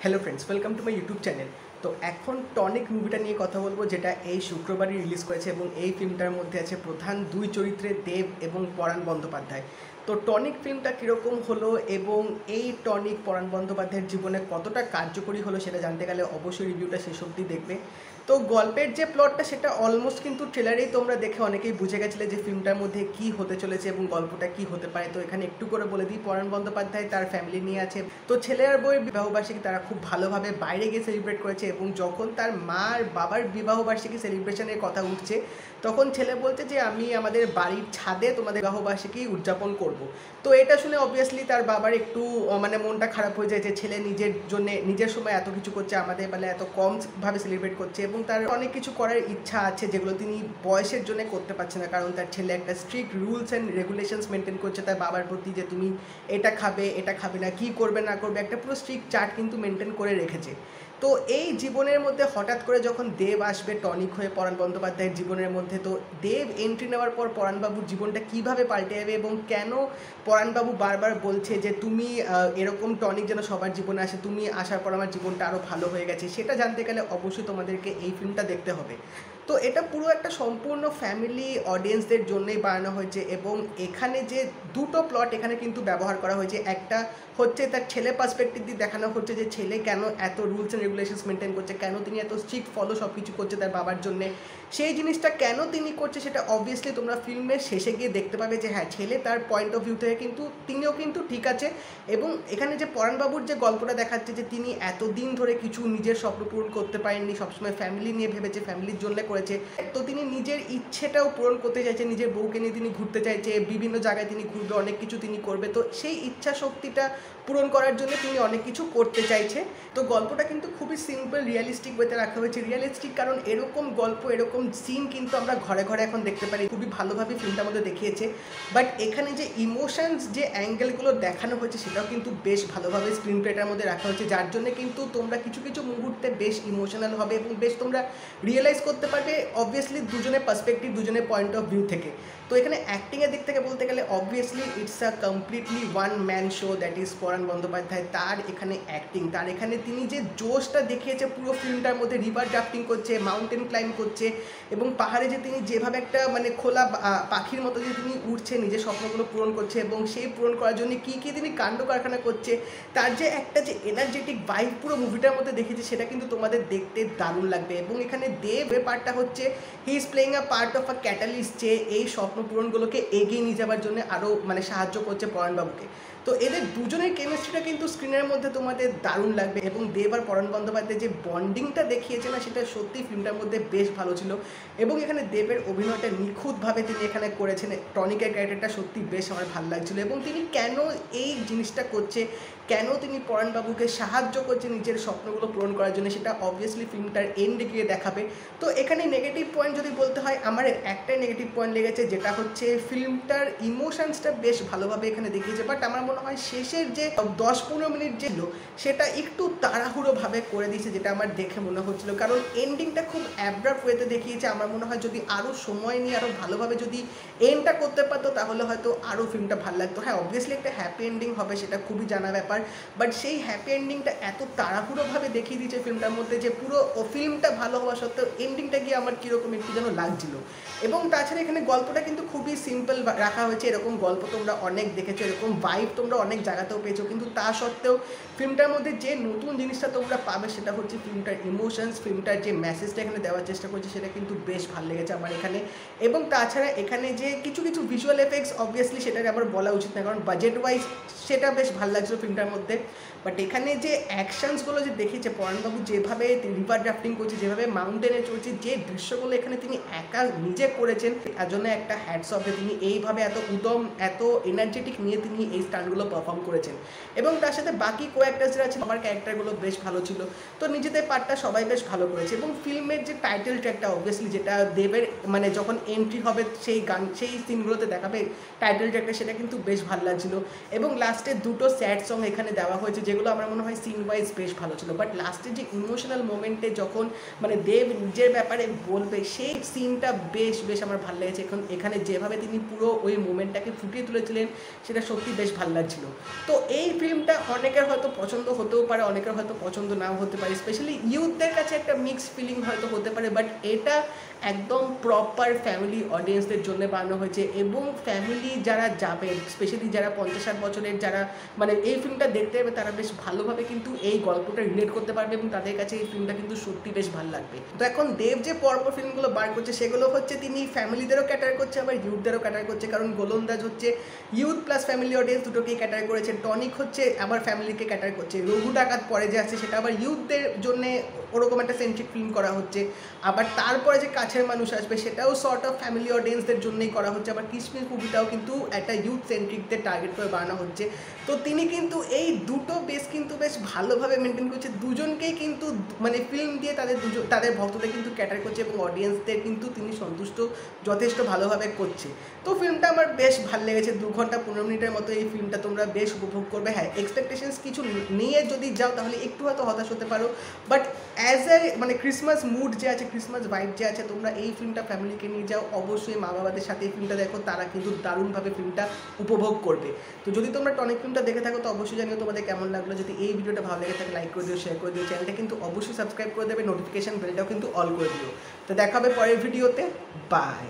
Hello friends, welcome to my YouTube channel. তো এখন tonic মুভিটা নিয়ে কথা বলবো, যেটা এই শুক্রবারই রিলিজ করেছে এবং এই ফিল্মটার মধ্যে আছে প্রধান দুই চরিত্রে দেব এবং পরাণ বন্দ্যোপাধ্যায়। তো টনিক ফিল্মটা কীরকম হলো এবং এই টনিক পরাণ বন্দ্যোপাধ্যায়ের জীবনে কতটা কার্যকরী হলো সেটা জানতে গেলে অবশ্যই রিভিউটা শেষ অবধি দেখবে। তো গল্পের যে প্লটটা সেটা অলমোস্ট কিন্তু ট্রেলারেই তোমরা দেখে অনেকেই বুঝে গেছিলে যে ফিল্মটার মধ্যে কী হতে চলেছে এবং গল্পটা কী হতে পারে। তো এখানে একটু করে বলে দিই, পরাণ বন্দ্যোপাধ্যায় তার ফ্যামিলি নিয়ে আছে। তো ছেলে আর বউয়ের বিবাহবার্ষিকী তারা খুব ভালোভাবে বাইরে গিয়ে সেলিব্রেট করেছে এবং যখন তার মা আর বাবার বিবাহবার্ষিকী সেলিব্রেশনের কথা উঠছে তখন ছেলে বলছে যে আমি আমাদের বাড়ির ছাদে তোমাদের বিবাহবার্ষিকী উদযাপন করব। তো এটা শুনে অবভিয়াসলি তার বাবার একটু মানে মনটা খারাপ হয়ে যায় যে ছেলে নিজের জন্য নিজের সময় এত কিছু করছে, আমাদের বেলা এত কমভাবে সেলিব্রেট করছে এবং তার অনেক কিছু করার ইচ্ছা আছে যেগুলো তিনি বয়সের জন্য করতে পারছে না, কারণ তার ছেলে একটা strict rules and regulations maintain করছে তার বাবার প্রতি, যে তুমি এটা খাবে না, কী করবে না করবে, একটা পুরো স্ট্রিক্ট চার্ট কিন্তু মেনটেন করে রেখেছে। তো এই জীবনের মধ্যে হঠাৎ করে যখন দেব আসবে টনিক হয়ে পরাণ বন্দ্যোপাধ্যায়ের জীবনের মধ্যে, তো দেব এন্ট্রি নেওয়ার পর পরাণবাবুর জীবনটা কীভাবে পাল্টে যাবে এবং কেন পরাণবাবু বারবার বলছে যে তুমি এরকম টনিক যেন সবার জীবনে আসে, তুমি আসার পর আমার জীবনটা আরও ভালো হয়ে গেছে, সেটা জানতে গেলে অবশ্যই তোমাদেরকে এই ফিল্মটা দেখতে হবে। তো এটা পুরো একটা সম্পূর্ণ ফ্যামিলি অডিয়েন্সদের জন্যই বানানো হয়েছে এবং এখানে যে দুটো প্লট এখানে কিন্তু ব্যবহার করা হয়েছে। একটা হচ্ছে তার ছেলে পার্সপেক্টিভ দিয়ে দেখানো হচ্ছে যে ছেলে কেন এত রুলস অ্যান্ড রেগুলেশনস মেনটেন করছে, কেন তিনি এত স্ট্রিক্ট ফলো সব কিছু করছে তার বাবার জন্যে, সেই জিনিসটা কেন তিনি করছে সেটা অবভিয়াসলি তোমরা ফিল্মের শেষে গিয়ে দেখতে পাবে যে হ্যাঁ, ছেলে তার পয়েন্ট অফ ভিউ থেকে কিন্তু তিনিও কিন্তু ঠিক আছে। এবং এখানে যে পরাণবাবুর যে গল্পটা দেখাচ্ছে যে তিনি এতদিন ধরে কিছু নিজের স্বপ্ন পূরণ করতে পারেননি, সবসময় ফ্যামিলি নিয়ে ভেবেছে, ফ্যামিলির জন্য করেছে, তো তিনি নিজের ইচ্ছেটাও পূরণ করতে চাইছে, নিজের বউকে নিয়ে তিনি ঘুরতে চাইছে, বিভিন্ন জায়গায় তিনি ঘুরবে, অনেক কিছু তিনি করবে, তো সেই ইচ্ছা শক্তিটা পূরণ করার জন্য তিনি অনেক কিছু করতে চাইছে। তো গল্পটা কিন্তু খুবই সিম্পল রিয়েলিস্টিক ওয়েতে রাখা হয়েছে। রিয়েলিস্টিক কারণ এরকম গল্প এরকম সিন কিন্তু আমরা ঘরে ঘরে এখন দেখতে পারি, খুবই ভালোভাবে ফিল্মটার মধ্যে দেখিয়েছে। বাট এখানে যে ইমোশনস যে অ্যাঙ্গেলগুলো দেখানো হয়েছে সেটাও কিন্তু বেশ ভালোভাবে স্ক্রিন প্লেটার মধ্যে রাখা হয়েছে, যার জন্য কিন্তু তোমরা কিছু কিছু মুহূর্তে বেশ ইমোশনাল হবে এবং বেশ তোমরা রিয়েলাইজ করতে পারবে অবভিয়াসলি দুজনের পার্সপেক্টিভ, দুজনের পয়েন্ট অফ ভিউ থেকে। তো এখানে অ্যাক্টিংয়ের দিক থেকে বলতে গেলে obviously it's a completely one man show, that is Paran Bandyopadhyay. তার এখানে অ্যাক্টিং, তার এখানে তিনি যে জোশটা দেখিয়েছে পুরো ফিল্মটার মধ্যে, রিভার ড্রাফটিং করছে, মাউন্টেন ক্লাইম্ব করছে এবং পাহাড়ে যে তিনি যেভাবে একটা মানে খোলা পাখির মতো যে তিনি উঠছে, নিজের স্বপ্নগুলো পূরণ করছে এবং সেই পূরণ করার জন্য কী কী তিনি কাণ্ড কারখানা করছে, তার যে একটা যে এনার্জেটিক ভাইব পুরো মুভিটার মধ্যে দেখেছি, সেটা কিন্তু তোমাদের দেখতে দারুণ লাগবে। এবং এখানে দেবের পার্টটা হচ্ছে he is playing a part of a catalyst, যে এই স্বপ্ন পূরণগুলোকে এগিয়ে নিয়ে যাওয়ার জন্য আরও মানে সাহায্য করছে পরাণবাবুকে। তো এদের দুজনের কেমিস্ট্রিটা কিন্তু স্ক্রিনের মধ্যে তোমাদের দারুণ লাগবে এবং দেব আর পরাণ বন্দ্যোপাধ্যায় যে বন্ডিংটা দেখিয়েছে না, সেটা সত্যি ফিল্মটার মধ্যে বেশ ভালো ছিল। এবং এখানে দেবের অভিনয়টা নিখুঁতভাবে তিনি এখানে করেছেন, টনিকের ক্যারেক্টারটা সত্যি বেশ আমার ভালো লাগছিলো এবং তিনি কেন এই জিনিসটা করছে, কেন তিনি পরাণবাবুকে সাহায্য করছে নিজের স্বপ্নগুলো পূরণ করার জন্য, সেটা অবভিয়াসলি ফিল্মটার এন্ডে গিয়ে দেখাবে। তো এখানে নেগেটিভ পয়েন্ট যদি বলতে হয়, আমার একটাই নেগেটিভ পয়েন্ট লেগেছে, যেটা হচ্ছে ফিল্মটার ইমোশনসটা বেশ ভালোভাবে এখানে দেখিয়েছে, বাট আমার মনে হয় শেষের যে 10-15 মিনিট যে সেটা একটু তাড়াহুড়োভাবে করে দিয়েছে, যেটা আমার দেখে মনে হচ্ছিল, কারণ এন্ডিংটা খুব অ্যাব্রাপ্ট ওয়েতে দেখিয়েছে। আমার মনে হয় যদি আরও সময় নিয়ে আরও ভালোভাবে যদি এন্ডটা করতে পারতো তাহলে হয়তো আরও ফিল্মটা ভালো লাগতো। হ্যাঁ, অবভিয়াসলি একটা হ্যাপি এন্ডিং হবে, সেটা খুবই জানা ব্যাপার, বাট সেই হ্যাপি এন্ডিংটা এত তাড়াহুড়োভাবে দেখিয়ে দিয়েছে ফিল্মটার মধ্যে যে পুরো ফিল্মটা ভালো হওয়া সত্ত্বেও এন্ডিংটা গিয়ে আমার কীরকম একটু যেন লাগছিল। এবং তাছাড়া এখানে গল্পটা কিন্তু খুবই সিম্পল রাখা হয়েছে, এরকম গল্প তোমরা অনেক দেখেছো, এরকম ভাইব তোমরা অনেক জায়গাতেও পেয়েছো, কিন্তু তা সত্ত্বেও ফিল্মটার মধ্যে যে নতুন জিনিসটা তোমরা পাবে সেটা হচ্ছে ফিল্মটার ইমোশনস, ফিল্মটার যে মেসেজটা এখানে দেওয়ার চেষ্টা করছে সেটা কিন্তু বেশ ভালো লেগেছে আমার এখানে। এবং তাছাড়া এখানে যে কিছু কিছু ভিজুয়াল এফেক্টস অবভিয়াসলি সেটাকে আবার বলা উচিত না, কারণ বাজেট ওয়াইজ সেটা বেশ ভালো লাগছিল ফিল্মটার মধ্যে। বাট এখানে যে অ্যাকশানসগুলো যে দেখেছে পরাণবাবু, যেভাবে রিভার ড্রাফটিং করছে, যেভাবে মাউন্টেনে চলছে, যে দৃশ্যগুলো এখানে তিনি একা নিজে করেছেন, তার জন্য একটা হ্যাটস অফ, তিনি এইভাবে এত উদম এত এনার্জেটিক নিয়ে তিনি এই স্টান্টগুলো পারফর্ম করেছেন। এবং তার সাথে বাকি কো-অ্যাক্টার্স যারা ছিল, আমার ক্যারেক্টারগুলো বেশ ভালো ছিল, তো নিজেদের পার্টটা সবাই বেশ ভালো করেছে। এবং ফিল্মের যে টাইটেল ট্র্যাকটা অবভিয়াসলি যেটা দেবের মানে যখন এন্ট্রি হবে সেই গান সেই সিনগুলোতে দেখাবে টাইটেল ট্র্যাকটা, সেটা কিন্তু বেশ ভালো লাগছিলো। এবং লাস্টে দুটো স্যাড সং এখানে দেওয়া হয়েছে, যেগুলো আমার মনে হয় সিন ওয়াইজ বেশ ভালো ছিল। বাট লাস্টের যে ইমোশনাল মোমেন্টে যখন মানে দেব নিজের ব্যাপারে বলবে সেই সিনটা বেশ বেশ আমার ভালো লেগেছে। এখন এখানে যেভাবে তিনি পুরো ওই মোমেন্টটাকে ফুটিয়ে তুলেছিলেন সেটা সত্যি বেশ ভালো লাগছিল। তো এই ফিল্মটা অনেকের হয়তো পছন্দ হতেও পারে, অনেকের হয়তো পছন্দ নাও হতে পারে, স্পেশালি ইউথদের কাছে একটা মিক্সড ফিলিং হয়তো হতে পারে। বাট এটা একদম প্রপার ফ্যামিলি অডিয়েন্সদের জন্য বানানো হয়েছে এবং ফ্যামিলি যারা যাবে, স্পেশালি যারা 50-60 বছরের যারা মানে এই ফিল্মটা দেখতে যাবে তারা বেশ ভালোভাবে কিন্তু এই গল্পটা রিলেট করতে পারবে এবং তাদের কাছে এই ফিল্মটা কিন্তু সত্যি বেশ ভালো লাগবে। তো এখন দেব যে পরপর ফিল্মগুলো বার করছে সেগুলো হচ্ছে তিনি ফ্যামিলিদেরও ক্যাটার করছে আবার ইউথদেরও ক্যাটার করছে, কারণ গোলন্দাজ হচ্ছে ইউথ প্লাস ফ্যামিলি অডিয়েন্স দুটোকেই ক্যাটার করেছে। টনিক হচ্ছে আবার ফ্যামিলিকে ক্যাটার করছে। রঘু ডাকাত পরে যে আছে সেটা আবার ইউথদের জন্য ওরকম একটা সেন্ট্রিক ফিল্ম করা হচ্ছে। আবার তারপরে যে কাছের মানুষ আসবে সেটাও সর্ট অফ ফ্যামিলি অডিয়েন্সদের জন্যই করা হচ্ছে। আবার কিসমিস মুভিটাও কিন্তু একটা ইউথ সেন্ট্রিকদের টার্গেট করে বানানো হচ্ছে। তো তিনি কিন্তু এই দুটো বেশ কিন্তু বেশ ভালোভাবে মেনটেন করছে, দুজনকেই কিন্তু মানে ফিল্ম দিয়ে তাদের ভক্তদের কিন্তু ক্যাটার করছে এবং অডিয়েন্সদের কিন্তু তিনি সন্তুষ্ট যথেষ্ট ভালোভাবে করছে। তো ফিল্মটা আমার বেশ ভালো লেগেছে। 2 ঘন্টা 15 মিনিটের মতো এই ফিল্মটা তোমরা বেশ উপভোগ করবে। হ্যাঁ, এক্সপেকটেশনস কিছু নিয়ে যদি যাও তাহলে একটু হয়তো হতাশ হতে পারো, বাট অ্যাজ এ মানে ক্রিসমাস মুড যে আছে, ক্রিসমাস ভাইব যে আছে, তোমরা এই ফিল্মটা ফ্যামিলিকে নিয়ে যাও, অবশ্যই মা বাবাদের সাথে এই ফিল্মটা দেখো, তারা কিন্তু দারুণভাবে ফিল্মটা উপভোগ করবে। তো যদি তোমরা টনিক ফিল্মটা দেখে থাকো তো অবশ্যই জানিও তোমাদের কেমন লাগলো। যদি এই ভিডিওটা ভালো লেগে থাকে লাইক করে দিও, শেয়ার করে দিও, চ্যানেলটা কিন্তু অবশ্যই সাবস্ক্রাইব করে দেবে, নোটিফিকেশন বেলটাও কিন্তু অল করে দিও। তো দেখা হবে পরের ভিডিওতে, বাই।